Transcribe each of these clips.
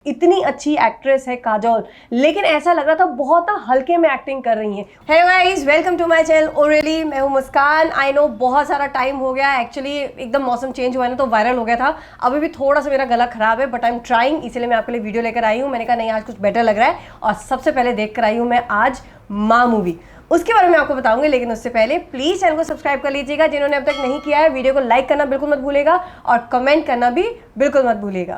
इतनी अच्छी एक्ट्रेस है काजोल, लेकिन ऐसा लग रहा था बहुत हल्के में एक्टिंग कर रही है। Hello guys, welcome to my channel ओरेली। मैं हूं मुस्कान। आई नो बहुत सारा टाइम हो गया, एक्चुअली एकदम मौसम चेंज हुआ है ना तो वायरल हो गया था। अभी भी थोड़ा सा मेरा गला खराब है, बट आई एम ट्राइंग, इसलिए मैं आपके लिए वीडियो लेकर आई हूँ। मैंने कहा नहीं, आज कुछ बेटर लग रहा है और सबसे पहले देख कर आई हूँ मैं आज माँ मूवी। उसके बारे में आपको बताऊंगी, लेकिन उससे पहले प्लीज चैनल को सब्सक्राइब कर लीजिएगा जिन्होंने अब तक नहीं किया है। वीडियो को लाइक करना बिल्कुल मत भूलेगा और कमेंट करना भी बिल्कुल मत भूलेगा।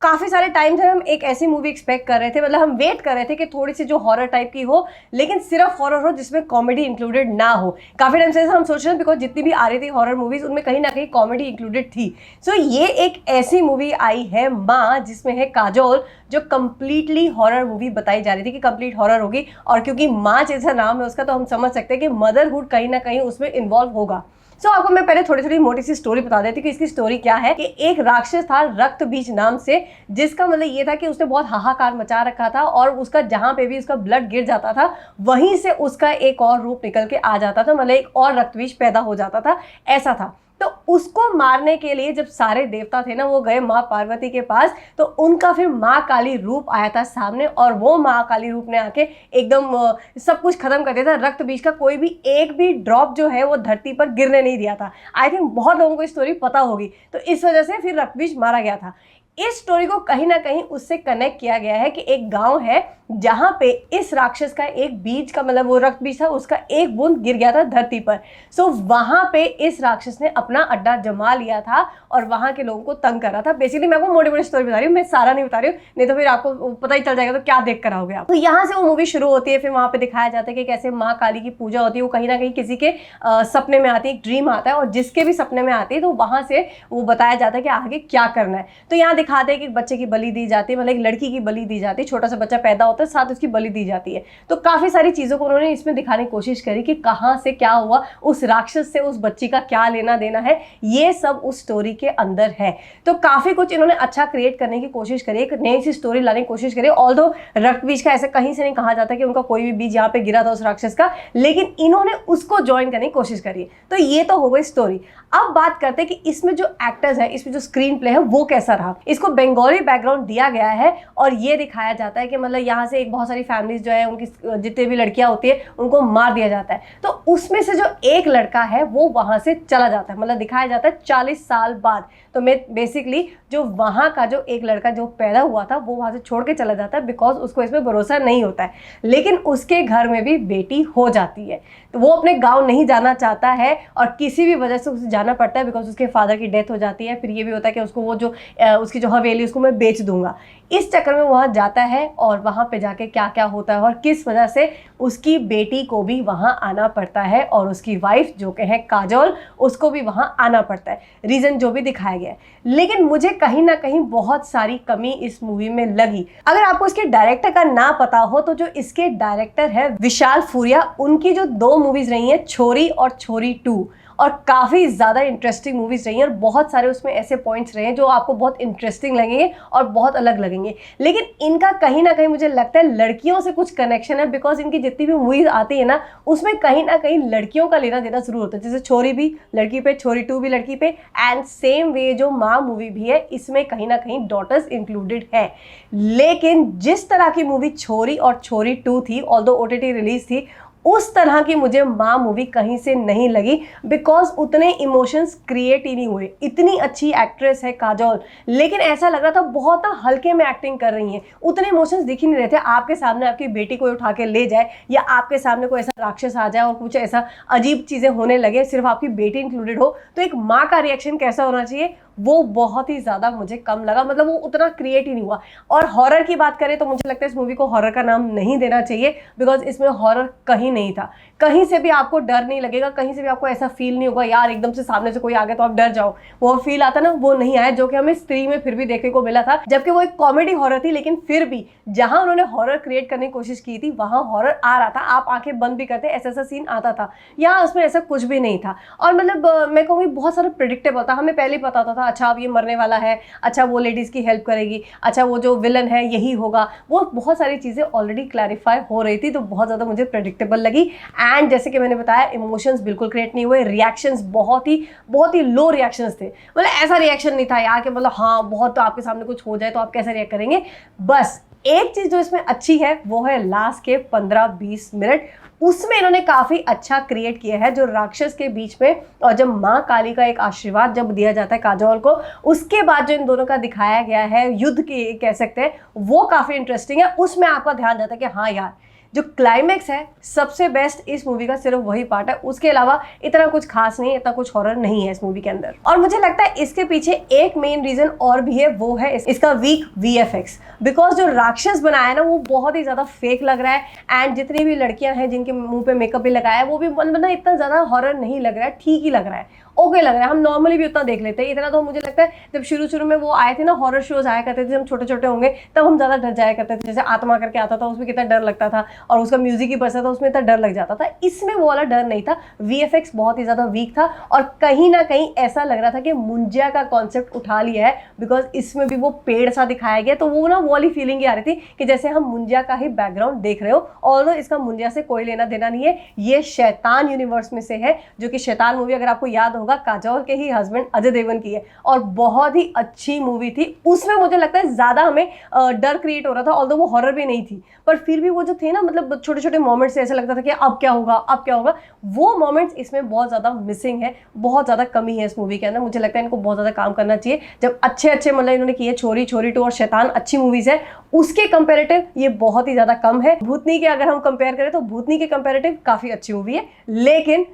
काफी सारे टाइम से हम एक ऐसी मूवी एक्सपेक्ट कर रहे थे, मतलब हम वेट कर रहे थे कि थोड़ी सी जो हॉरर टाइप की हो, लेकिन सिर्फ हॉरर हो जिसमें कॉमेडी इंक्लूडेड ना हो। काफी टाइम से हम सोच रहे हैं, बिकॉज जितनी भी आ रही थी हॉरर मूवीज उनमें कहीं ना कहीं कॉमेडी इंक्लूडेड थी। सो ये एक ऐसी मूवी आई है माँ, जिसमें है काजोल, जो कंप्लीटली हॉरर मूवी बताई जा रही थी कि कंप्लीट हॉरर होगी। और क्योंकि माँ जैसा नाम है उसका, तो हम समझ सकते हैं कि मदरहुड कहीं ना कहीं उसमें इन्वॉल्व होगा। सो आपको मैं पहले थोड़ी थोड़ी मोटी सी स्टोरी बता देती हूँ कि इसकी स्टोरी क्या है। कि एक राक्षस था रक्तबीज नाम से, जिसका मतलब ये था कि उसने बहुत हाहाकार मचा रखा था और उसका जहां पे भी उसका ब्लड गिर जाता था वहीं से उसका एक और रूप निकल के आ जाता था, मतलब एक और रक्तबीज पैदा हो जाता था, ऐसा था। तो उसको मारने के लिए जब सारे देवता थे ना, वो गए माँ पार्वती के पास, तो उनका फिर माँ काली रूप आया था सामने, और वो माँ काली रूप ने आके एकदम सब कुछ खत्म कर दिया था। रक्त बीज का कोई भी एक भी ड्रॉप जो है वो धरती पर गिरने नहीं दिया था। आई थिंक बहुत लोगों को स्टोरी पता होगी, तो इस वजह से फिर रक्त बीज मारा गया था। इस स्टोरी को कहीं ना कहीं उससे कनेक्ट किया गया है कि एक गांव है जहां पे इस राक्षस का एक बीज का, मतलब वो रक्त बीज था, उसका एक बूंद गिर गया था धरती पर। सो वहां पे इस राक्षस ने अपना अड्डा जमा लिया था और वहां के लोगों को तंग कर रहा था। बेसिकली मैं आपको मोटी मोटी स्टोरी बता रही हूँ, मैं सारा नहीं बता रही हूँ, नहीं तो फिर आपको पता ही चल जाएगा तो क्या देख कर आओगे आप। तो यहाँ से वो मूवी शुरू होती है। फिर वहां पे दिखाया जाता है कि कैसे माँ काली की पूजा होती है। वो कहीं ना कहीं किसी के सपने में आती है, एक ड्रीम आता है, और जिसके भी सपने में आती है तो वहां से वो बताया जाता है कि आगे क्या करना है। तो यहाँ दिखाते हैं कि बच्चे की बलि दी जाती है, मतलब एक लड़की की बलि दी जाती है, छोटा सा बच्चा पैदा होता है, साथ उसकी बलि दी जाती है। तो काफी सारी चीजों को उन्होंने इसमें दिखाने की कोशिश करी कि कहां से क्या हुआ, उस राक्षस से उस बच्ची का क्या लेना देना है, ये सब उस स्टोरी के अंदर है। तो काफी कुछ इन्होंने अच्छा क्रिएट करने की कोशिश करी, एक नई सी स्टोरी लाने की कोशिश करी। ऑल्दो रक्त बीज का ऐसा कहीं से नहीं कहा जाता कि उनका कोई भी बीज यहाँ पे गिरा था उस राक्षस का, लेकिन इन्होंने उसको ज्वाइन करने की कोशिश करी। तो ये तो हो गई स्टोरी। अब बात करते हैं कि इसमें जो एक्टर्स है, इसमें जो स्क्रीन प्ले है वो कैसा रहा। इसको बंगाली बैकग्राउंड दिया गया है और ये दिखाया जाता है कि मतलब यहाँ से एक बहुत सारी फैमिलीज जो है, उनकी जितने भी लड़कियां होती है उनको मार दिया जाता है। तो उसमें से जो एक लड़का है वो वहां से चला जाता है, मतलब दिखाया जाता है 40 साल बाद। तो मैं बेसिकली जो वहां का जो एक लड़का जो पैदा हुआ था वो वहां से छोड़ के चला जाता है, बिकॉज उसको इसमें भरोसा नहीं होता है। लेकिन उसके घर में भी बेटी हो जाती है, तो वो अपने गांव नहीं जाना चाहता है और किसी भी वजह से उसे जाना पड़ता है, बिकॉज उसके फादर की डेथ हो जाती है। फिर ये भी होता है कि उसको वो जो उसकी जो हवेली उसको मैं बेच दूंगा। इस चक्कर में वहाँ जाता है और वहाँ पे जाके क्या क्या होता है और किस वजह से उसकी बेटी को भी वहाँ आना पड़ता है और उसकी वाइफ जो कि है काजोल, उसको भी वहाँ आना पड़ता है। रीज़न जो भी दिखाया गया है, लेकिन मुझे कहीं ना कहीं बहुत सारी कमी इस मूवी में लगी। अगर आपको इसके डायरेक्टर का ना पता हो, तो जो इसके डायरेक्टर है विशाल फूरिया, उनकी जो 2 मूवीज रही हैं, छोरी और छोरी 2, और काफ़ी ज़्यादा इंटरेस्टिंग मूवीज़ रही हैं और बहुत सारे उसमें ऐसे पॉइंट्स रहे हैं जो आपको बहुत इंटरेस्टिंग लगेंगे और बहुत अलग लगेंगे। लेकिन इनका कहीं ना कहीं मुझे लगता है लड़कियों से कुछ कनेक्शन है, बिकॉज इनकी जितनी भी मूवीज़ आती है ना उसमें कहीं ना कहीं लड़कियों का लेना देना शुरू होता है। जैसे छोरी भी लड़की पे, छोरी 2 भी लड़की पे, एंड सेम वे जो माँ मूवी भी है, इसमें कहीं ना कहीं डॉटर्स इंक्लूडेड है। लेकिन जिस तरह की मूवी छोरी और छोरी 2 थी, ऑल्दो OTT रिलीज थी, उस तरह की मुझे माँ मूवी कहीं से नहीं लगी, बिकॉज उतने इमोशंस क्रिएट ही नहीं हुए। इतनी अच्छी एक्ट्रेस है काजोल, लेकिन ऐसा लग रहा था बहुत हल्के में एक्टिंग कर रही है, उतने इमोशंस दिख ही नहीं रहे थे। आपके सामने आपकी बेटी को उठा के ले जाए, या आपके सामने कोई ऐसा राक्षस आ जाए और कुछ ऐसा अजीब चीज़ें होने लगे, सिर्फ आपकी बेटी इंक्लूडेड हो, तो एक माँ का रिएक्शन कैसा होना चाहिए, वो बहुत ही ज़्यादा मुझे कम लगा, मतलब वो उतना क्रिएट ही नहीं हुआ। और हॉरर की बात करें तो मुझे लगता है इस मूवी को हॉरर का नाम नहीं देना चाहिए, बिकॉज इसमें हॉरर कहीं नहीं था। कहीं से भी आपको डर नहीं लगेगा, कहीं से भी आपको ऐसा फील नहीं होगा यार एकदम से सामने से कोई आ गया तो आप डर जाओ, वो फील आता ना, वो नहीं आया, जो कि हमें स्त्री में फिर भी देखने को मिला था। जबकि वो एक कॉमेडी हॉरर थी, लेकिन फिर भी जहां उन्होंने हॉरर क्रिएट करने की कोशिश की थी वहां हॉरर आ रहा था, आप आंखें बंद भी करते ऐसा सीन आता था। यहाँ उसमें ऐसा कुछ भी नहीं था। और मतलब मैं कहूँगी बहुत सारा प्रिडिक्टेबल था, हमें पहले ही पता था अच्छा अब ये मरने वाला है, अच्छा वो लेडीज़ की हेल्प करेगी, अच्छा वो जो विलन है यही होगा, वो बहुत सारी चीज़ें ऑलरेडी क्लैरिफाई हो रही थी, तो बहुत ज़्यादा मुझे प्रेडिक्टेबल लगी। एंड जैसे कि मैंने बताया, इमोशंस बिल्कुल क्रिएट नहीं हुए, रिएक्शंस बहुत ही लो रिएक्शंस थे। मतलब ऐसा रिएक्शन नहीं था यार कि मतलब हाँ बहुत, तो आपके सामने कुछ हो जाए तो आप कैसे रिएक्ट करेंगे। बस एक चीज़ जो इसमें अच्छी है वो है लास्ट के 15-20 मिनट, उसमें इन्होंने काफ़ी अच्छा क्रिएट किया है, जो राक्षस के बीच में और जब माँ काली का एक आशीर्वाद जब दिया जाता है काजोल को, उसके बाद जो इन दोनों का दिखाया गया है युद्ध की कह सकते हैं, वो काफ़ी इंटरेस्टिंग है। उसमें आपका ध्यान जाता है कि हाँ यार जो क्लाइमैक्स है सबसे बेस्ट इस मूवी का सिर्फ वही पार्ट है, उसके अलावा इतना कुछ खास नहीं है, इतना कुछ हॉरर नहीं है इस मूवी के अंदर। और मुझे लगता है इसके पीछे एक मेन रीजन और भी है, वो है इसका वीक VFX। बिकॉज जो राक्षस बनाया है ना वो बहुत ही ज्यादा फेक लग रहा है, एंड जितनी भी लड़कियां हैं जिनके मुंह पे मेकअप भी लगाया है वो भी बना इतना ज्यादा हॉरर नहीं लग रहा है, ठीक ही लग रहा है, ओके लग रहा है। हम नॉर्मली भी उतना देख लेते हैं, इतना तो मुझे लगता है जब शुरू में वो आए थे ना हॉरर शोज आया करते थे, हम छोटे छोटे होंगे तब हम ज्यादा डर जाया करते थे। जैसे आत्मा करके आता था उसमें कितना डर लगता था, और उसका म्यूजिक ही बजता था उसमें इतना डर लग जाता था। इसमें वो वाला डर नहीं था, VFX बहुत ही ज्यादा वीक था, और कहीं ना कहीं ऐसा लग रहा था कि मुंजिया का कॉन्सेप्ट उठा लिया है, बिकॉज इसमें भी वो पेड़ सा दिखाया गया, तो वो ना वो वाली फीलिंग ही आ रही थी कि जैसे हम मुंजिया का ही बैकग्राउंड देख रहे हो। और इसका मुंजिया से कोई लेना देना नहीं है, ये शैतान यूनिवर्स में से है, जो कि शैतान मूवी अगर आपको याद होगा काजोल के ही हस्बैंड अजय देवगन की है, और बहुत ही अच्छी मूवी थी। उसमें मुझे लगता है ज्यादा हमें डर क्रिएट हो रहा था, ऑल्दो वो हॉरर भी नहीं थी, पर फिर भी वो जो थे ना, मतलब छोटे छोटे मोमेंट्स से ऐसा लगता था कि अब क्या होगा अब क्या होगा, वो मोमेंट्स इसमें बहुत ज्यादा मिसिंग है, बहुत ज्यादा कमी है इस मूवी के अंदर। मुझे लगता है इनको बहुत ज्यादा काम करना चाहिए। जब अच्छे मतलब इन्होंने किए छोरी, छोरी 2 और शैतान अच्छी मूवीज है, उसके कंपेरेटिव ये बहुत ही ज्यादा कम है। भूतनी के अगर हम कंपेयर करें तो भूतनी के कंपेरेटिव काफी अच्छी मूवी है, लेकिन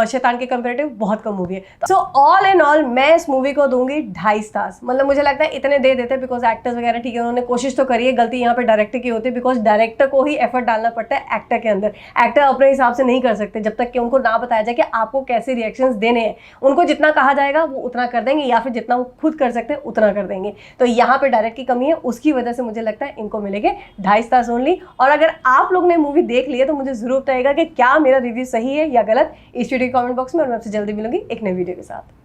शैतान के कंपेरेटिव बहुत कम मूवी है। सो ऑल इन ऑल मैं इस मूवी को दूंगी 2.5 स्टार्स। मतलब मुझे लगता है इतने दे देते बिकॉज एक्टर्स वगैरह ठीक है, उन्होंने कोशिश तो करी है, गलती यहाँ पे डायरेक्टर की होती है, बिकॉज डायरेक्टर को ही एफर्ट डालना पड़ता है एक्टर के अंदर। एक्टर अपने हिसाब से नहीं कर सकते जब तक कि उनको ना बताया जाए कि आपको कैसे रिएक्शंस देने हैं। उनको जितना कहा जाएगा वो उतना कर देंगे, या फिर जितना वो खुद कर सकते हैं उतना कर देंगे। तो यहाँ पे डायरेक्ट की कमी है, उसकी वजह से मुझे लगता है इनको मिलेंगे 2.5 स्टार्स ओनली। और अगर आप लोग ने मूवी देख ली है तो मुझे जरूर बताइएगा कि क्या मेरा रिव्यू सही है या गलत, इस वीडियो के कमेंट बॉक्स में। मैं आपसे जल्दी मिलूंगी एक नई वीडियो के साथ।